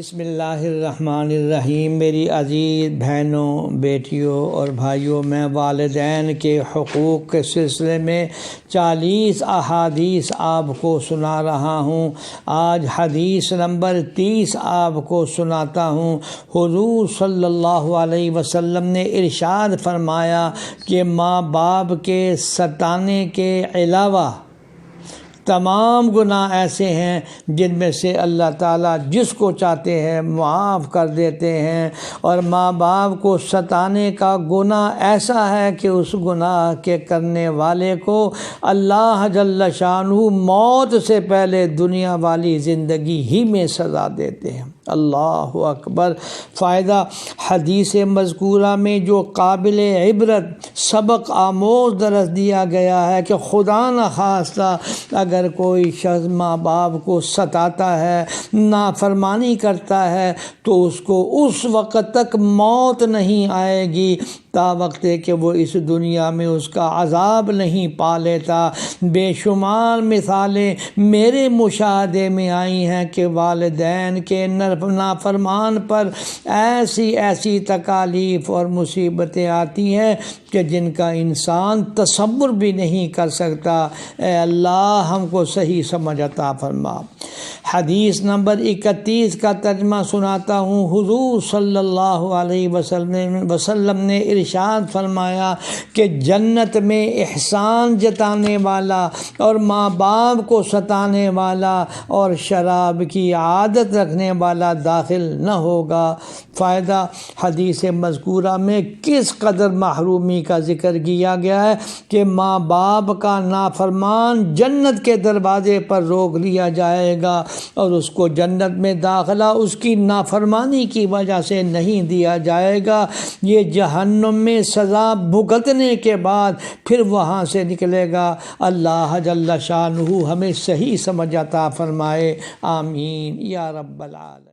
بسم اللہ الرحمن الرحیم۔ میری عزیز بہنوں، بیٹیوں اور بھائیوں، میں والدین کے حقوق کے سلسلے میں 40 احادیث آپ کو سنا رہا ہوں۔ آج حدیث نمبر 30 آپ کو سناتا ہوں۔ حضور صلی اللہ علیہ وسلم نے ارشاد فرمایا کہ ماں باپ کے ستانے کے علاوہ تمام گناہ ایسے ہیں جن میں سے اللہ تعالیٰ جس کو چاہتے ہیں معاف کر دیتے ہیں، اور ماں باپ کو ستانے کا گناہ ایسا ہے کہ اس گناہ کے کرنے والے کو اللہ جل شانہ موت سے پہلے دنیا والی زندگی ہی میں سزا دیتے ہیں۔ اللہ اکبر۔ فائدہ حدیث مذکورہ میں جو قابل عبرت سبق آموز درس دیا گیا ہے کہ خدا نخواستہ اگر کوئی شخص ماں باپ کو ستاتا ہے، نافرمانی کرتا ہے، تو اس کو اس وقت تک موت نہیں آئے گی تا وقت کہ وہ اس دنیا میں اس کا عذاب نہیں پا لیتا۔ بے شمار مثالیں میرے مشاہدے میں آئی ہیں کہ والدین کے نافرمان پر ایسی تکالیف اور مصیبتیں آتی ہیں کہ جن کا انسان تصور بھی نہیں کر سکتا۔ اے اللہ ہم کو صحیح سمجھ عطا فرما۔ حدیث نمبر 31 کا ترجمہ سناتا ہوں۔ حضور صلی اللہ علیہ وسلم نے ارشاد فرمایا کہ جنت میں احسان جتانے والا اور ماں باپ کو ستانے والا اور شراب کی عادت رکھنے والا داخل نہ ہوگا۔ فائدہ حدیث مذکورہ میں کس قدر محرومی کا ذکر کیا گیا ہے کہ ماں باپ کا نافرمان جنت کے دروازے پر روک لیا جائے گا اور اس کو جنت میں داخلہ اس کی نافرمانی کی وجہ سے نہیں دیا جائے گا۔ یہ جہنم میں سزا بھگتنے کے بعد پھر وہاں سے نکلے گا۔ اللہ جل شانہ ہمیں صحیح سمجھ عطا فرمائے، آمین یا رب العالمین۔